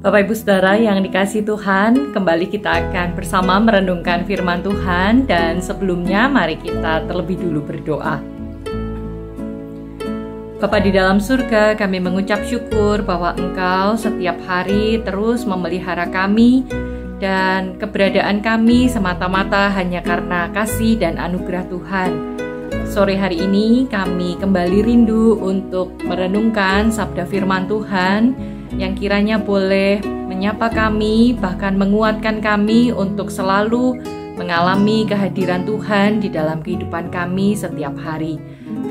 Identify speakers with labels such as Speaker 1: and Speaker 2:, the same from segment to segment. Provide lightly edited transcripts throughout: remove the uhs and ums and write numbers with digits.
Speaker 1: Bapak Ibu Saudara yang dikasihi Tuhan, kembali kita akan bersama merenungkan firman Tuhan, dan sebelumnya mari kita terlebih dulu berdoa. Bapa di dalam surga, kami mengucap syukur bahwa Engkau setiap hari terus memelihara kami, dan keberadaan kami semata-mata hanya karena kasih dan anugerah Tuhan. Sore hari ini kami kembali rindu untuk merenungkan sabda firman Tuhan yang kiranya boleh menyapa kami, bahkan menguatkan kami untuk selalu mengalami kehadiran Tuhan di dalam kehidupan kami setiap hari.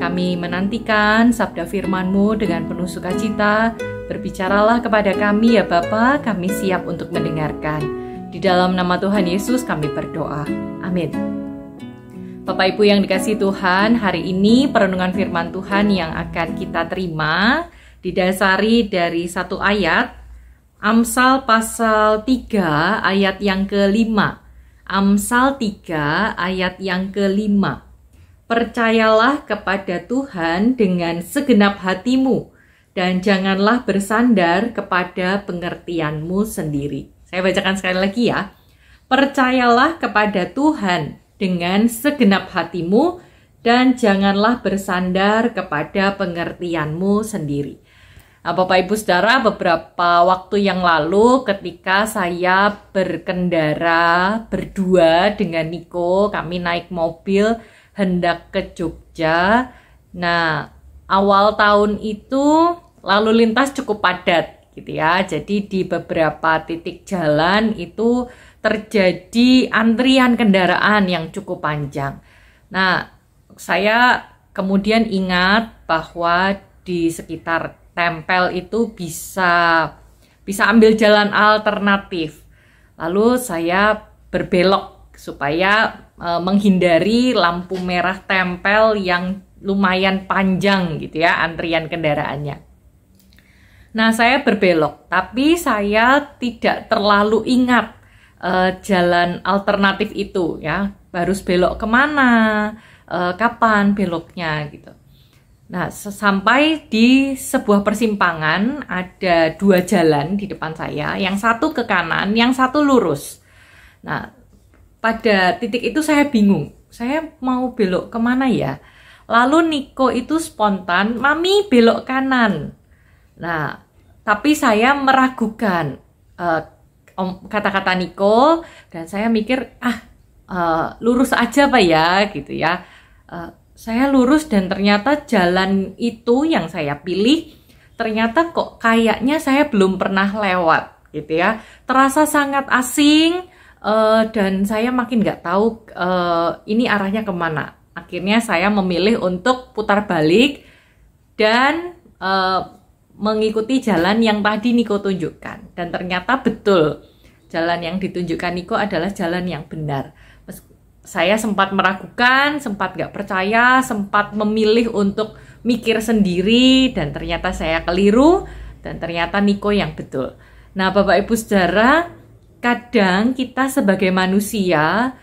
Speaker 1: Kami menantikan sabda firman-Mu dengan penuh sukacita. Berbicaralah kepada kami ya Bapa, kami siap untuk mendengarkan. Di dalam nama Tuhan Yesus kami berdoa. Amin. Bapak Ibu yang dikasihi Tuhan, hari ini perenungan firman Tuhan yang akan kita terima didasari dari satu ayat, Amsal pasal 3 ayat yang ke-5. Amsal 3 ayat yang ke-5. Percayalah kepada Tuhan dengan segenap hatimu, dan janganlah bersandar kepada pengertianmu sendiri. Saya bacakan sekali lagi ya. Percayalah kepada Tuhan dengan segenap hatimu, dan janganlah bersandar kepada pengertianmu sendiri. Nah, Bapak Ibu Saudara, beberapa waktu yang lalu ketika saya berkendara berdua dengan Niko, kami naik mobil hendak ke Jogja. Nah, awal tahun itu lalu lintas cukup padat gitu ya. Jadi di beberapa titik jalan itu terjadi antrian kendaraan yang cukup panjang. Nah, saya kemudian ingat bahwa di sekitar Tempel itu bisa ambil jalan alternatif. Lalu saya berbelok supaya menghindari lampu merah Tempel yang lumayan panjang gitu ya, antrian kendaraannya. Nah, saya berbelok, tapi saya tidak terlalu ingat jalan alternatif itu ya, harus belok kemana, kapan beloknya gitu. Nah, sampai di sebuah persimpangan ada dua jalan di depan saya, yang satu ke kanan, yang satu lurus. Nah, pada titik itu saya bingung, saya mau belok kemana ya? Lalu Niko itu spontan, "Mami belok kanan." Nah, tapi saya meragukan kata-kata Niko, dan saya mikir, lurus aja Pak ya, gitu ya. Saya lurus, dan ternyata jalan itu yang saya pilih ternyata kok kayaknya saya belum pernah lewat gitu ya. Terasa sangat asing, dan saya makin nggak tahu ini arahnya kemana. Akhirnya saya memilih untuk putar balik dan mengikuti jalan yang tadi Niko tunjukkan. Dan ternyata betul, jalan yang ditunjukkan Niko adalah jalan yang benar. Saya sempat meragukan, sempat gak percaya, sempat memilih untuk mikir sendiri, dan ternyata saya keliru, dan ternyata Niko yang betul. Nah, Bapak Ibu Saudara, kadang kita sebagai manusia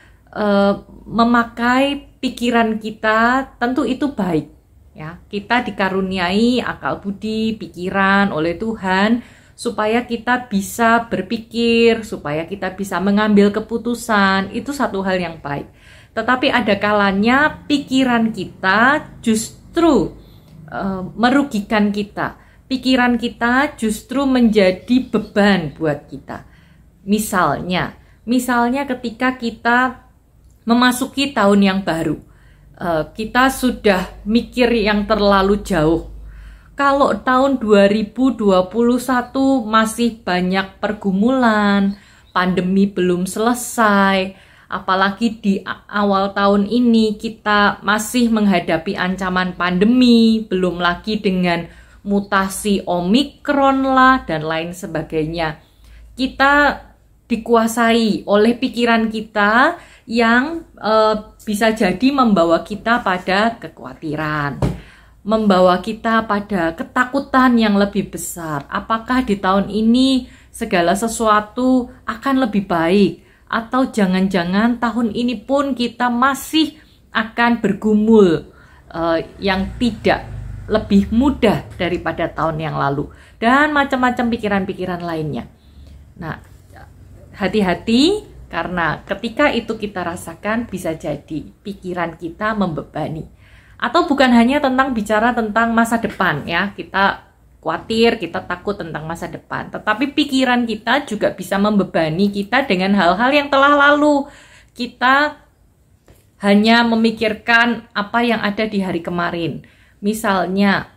Speaker 1: memakai pikiran kita, tentu itu baik ya. Kita dikaruniai akal budi, pikiran oleh Tuhan, supaya kita bisa berpikir, supaya kita bisa mengambil keputusan, itu satu hal yang baik. Tetapi ada kalanya pikiran kita justru merugikan kita. Pikiran kita justru menjadi beban buat kita. Misalnya ketika kita memasuki tahun yang baru, kita sudah mikir yang terlalu jauh. Kalau tahun 2021 masih banyak pergumulan, pandemi belum selesai, apalagi di awal tahun ini kita masih menghadapi ancaman pandemi, belum lagi dengan mutasi Omikron lah dan lain sebagainya. Kita dikuasai oleh pikiran kita yang bisa jadi membawa kita pada kekhawatiran, membawa kita pada ketakutan yang lebih besar. Apakah di tahun ini segala sesuatu akan lebih baik? Atau jangan-jangan tahun ini pun kita masih akan bergumul yang tidak lebih mudah daripada tahun yang lalu. Dan macam-macam pikiran-pikiran lainnya. Nah, hati-hati karena ketika itu kita rasakan bisa jadi pikiran kita membebani. Atau bukan hanya tentang bicara tentang masa depan ya, kita khawatir, kita takut tentang masa depan. Tetapi pikiran kita juga bisa membebani kita dengan hal-hal yang telah lalu. Kita hanya memikirkan apa yang ada di hari kemarin. Misalnya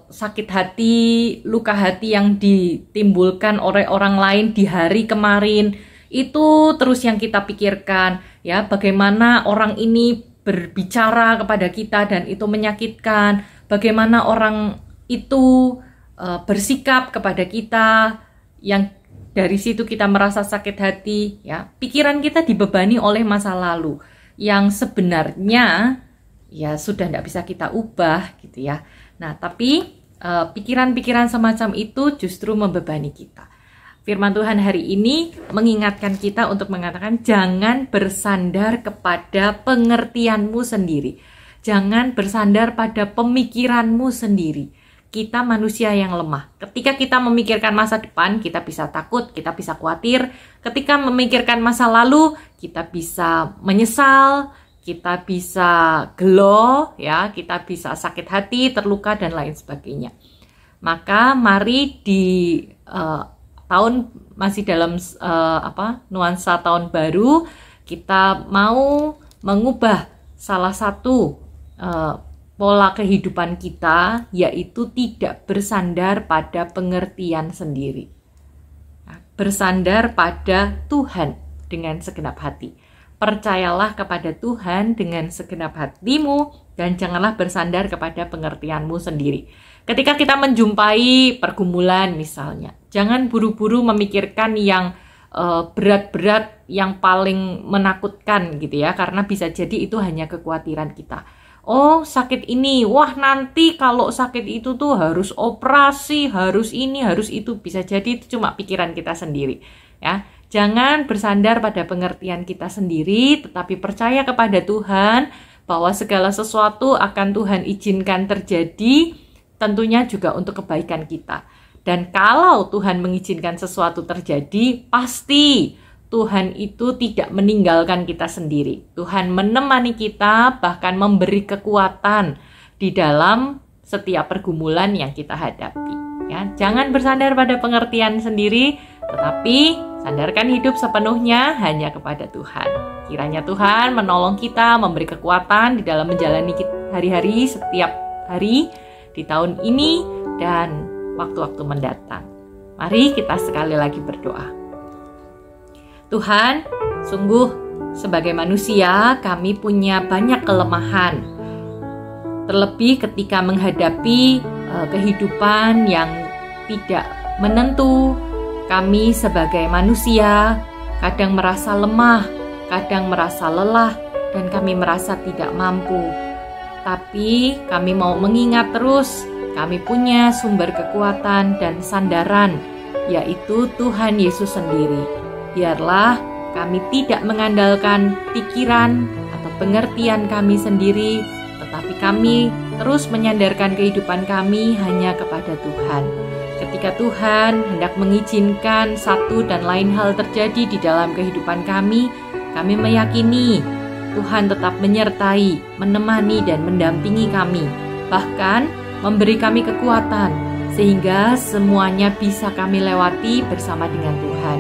Speaker 1: sakit hati, luka hati yang ditimbulkan oleh orang lain di hari kemarin, itu terus yang kita pikirkan ya, bagaimana orang ini berbicara kepada kita dan itu menyakitkan, bagaimana orang itu bersikap kepada kita yang dari situ kita merasa sakit hati ya. Pikiran kita dibebani oleh masa lalu yang sebenarnya ya sudah tidak bisa kita ubah gitu ya. Nah, tapi pikiran-pikiran semacam itu justru membebani kita. Firman Tuhan hari ini mengingatkan kita untuk mengatakan jangan bersandar kepada pengertianmu sendiri. Jangan bersandar pada pemikiranmu sendiri. Kita manusia yang lemah. Ketika kita memikirkan masa depan, kita bisa takut, kita bisa khawatir. Ketika memikirkan masa lalu, kita bisa menyesal, kita bisa gelo, ya, kita bisa sakit hati, terluka dan lain sebagainya. Maka mari di tahun masih dalam nuansa tahun baru, kita mau mengubah salah satu pola kehidupan kita, yaitu tidak bersandar pada pengertian sendiri. Bersandar pada Tuhan dengan segenap hati. Percayalah kepada Tuhan dengan segenap hatimu dan janganlah bersandar kepada pengertianmu sendiri. Ketika kita menjumpai pergumulan misalnya, jangan buru-buru memikirkan yang berat-berat, yang paling menakutkan gitu ya, karena bisa jadi itu hanya kekhawatiran kita. Oh, sakit ini, wah nanti kalau sakit itu tuh harus operasi, harus ini, harus itu. Bisa jadi itu cuma pikiran kita sendiri ya. Jangan bersandar pada pengertian kita sendiri, tetapi percaya kepada Tuhan bahwa segala sesuatu akan Tuhan izinkan terjadi, tentunya juga untuk kebaikan kita. Dan kalau Tuhan mengizinkan sesuatu terjadi, pasti Tuhan itu tidak meninggalkan kita sendiri. Tuhan menemani kita, bahkan memberi kekuatan di dalam setiap pergumulan yang kita hadapi. Ya, jangan bersandar pada pengertian sendiri, tetapi sandarkan hidup sepenuhnya hanya kepada Tuhan. Kiranya Tuhan menolong kita, memberi kekuatan di dalam menjalani hari-hari setiap hari di tahun ini dan waktu-waktu mendatang. Mari kita sekali lagi berdoa. Tuhan, sungguh sebagai manusia kami punya banyak kelemahan. Terlebih ketika menghadapi kehidupan yang tidak menentu, kami sebagai manusia kadang merasa lemah, kadang merasa lelah, dan kami merasa tidak mampu. Tapi kami mau mengingat terus, kami punya sumber kekuatan dan sandaran, yaitu Tuhan Yesus sendiri. Biarlah kami tidak mengandalkan pikiran atau pengertian kami sendiri, tetapi kami terus menyandarkan kehidupan kami hanya kepada Tuhan. Ketika Tuhan hendak mengizinkan satu dan lain hal terjadi di dalam kehidupan kami meyakini Tuhan tetap menyertai, menemani dan mendampingi kami, bahkan memberi kami kekuatan sehingga semuanya bisa kami lewati bersama dengan Tuhan.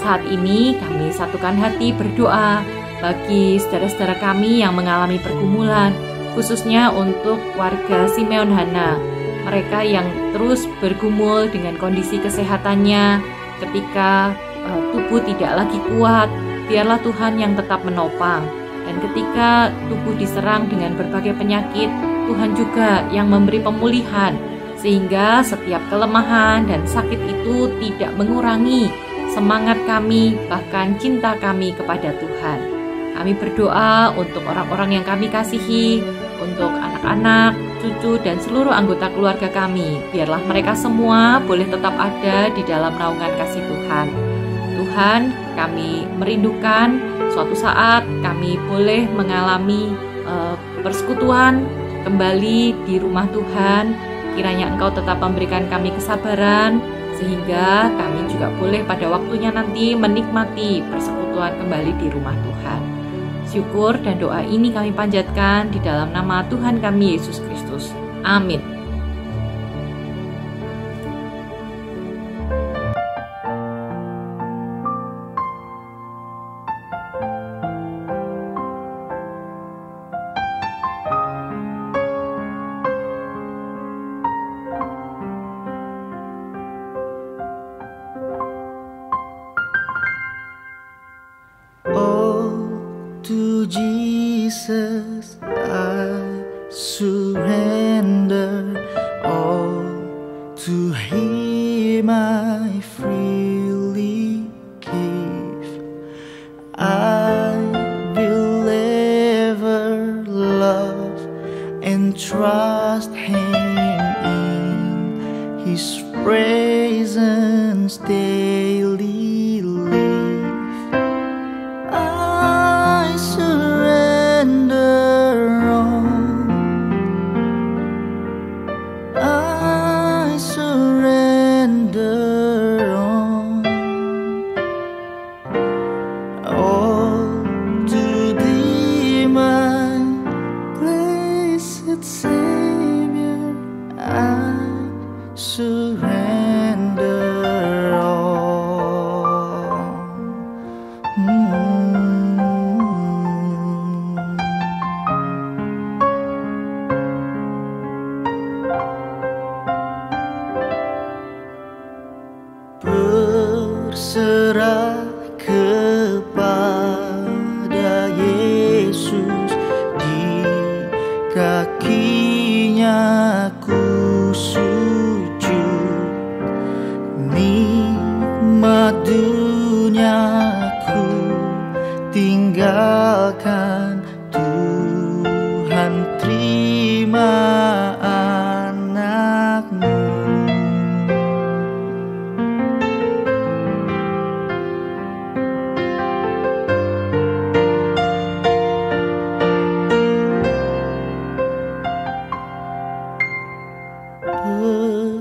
Speaker 1: Saat ini kami satukan hati berdoa bagi saudara-saudara kami yang mengalami pergumulan, khususnya untuk warga Simeon Hana, mereka yang terus bergumul dengan kondisi kesehatannya ketika tubuh tidak lagi kuat. Biarlah Tuhan yang tetap menopang, dan ketika tubuh diserang dengan berbagai penyakit, Tuhan juga yang memberi pemulihan, sehingga setiap kelemahan dan sakit itu tidak mengurangi semangat kami, bahkan cinta kami kepada Tuhan. Kami berdoa untuk orang-orang yang kami kasihi, untuk anak-anak, cucu, dan seluruh anggota keluarga kami. Biarlah mereka semua boleh tetap ada di dalam naungan kasih Tuhan. Tuhan, kami merindukan suatu saat kami boleh mengalami persekutuan kembali di rumah Tuhan. Kiranya Engkau tetap memberikan kami kesabaran, sehingga kami juga boleh pada waktunya nanti menikmati persekutuan kembali di rumah Tuhan. Syukur dan doa ini kami panjatkan di dalam nama Tuhan kami Yesus Kristus. Amin.
Speaker 2: To Jesus I surrender, all to Him I freely give. I will ever love and trust Him in His presence daily. Berserah kepada Yesus, di kakinya ku sujud. Nikmat dunia ku tinggalkan, Tuhan terima anak-Mu.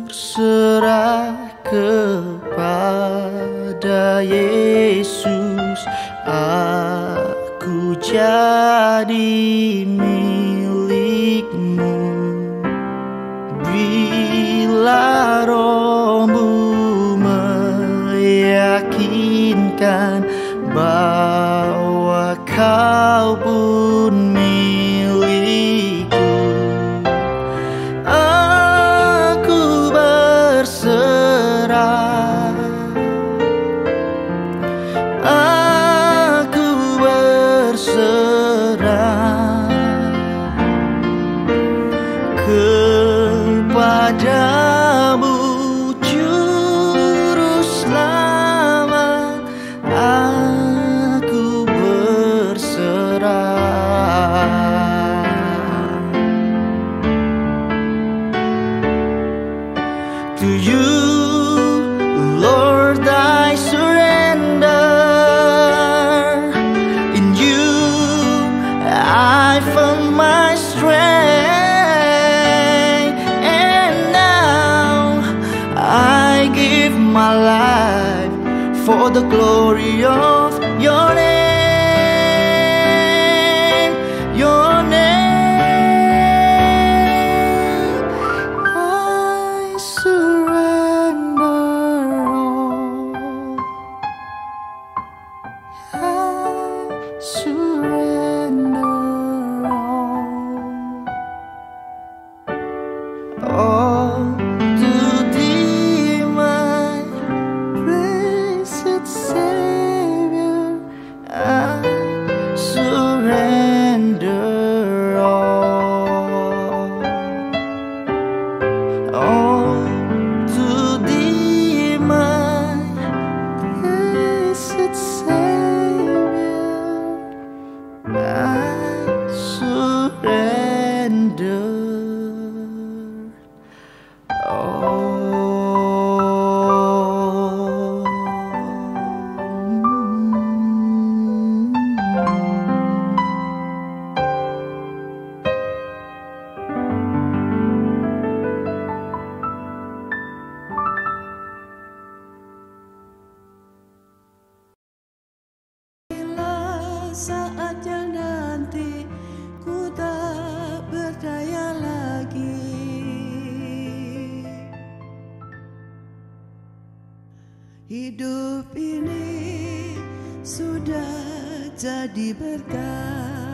Speaker 2: Berserah kepada Yesus, aku jadi milik-Mu. Bila Roh-Mu meyakinkan bahwa Kau pun milik-Ku, aku berserah, aku berserah kepadamu, Juru Selamat. Aku berserah. To You, Lord, I surrender. In You I found my strength, and now I give my life for the glory of Your name, Your name. I surrender all, I surrender all to Thee, my blessed Savior. I surrender all to Thee, my blessed Savior. I surrender all.
Speaker 3: Hidup ini sudah jadi berkah.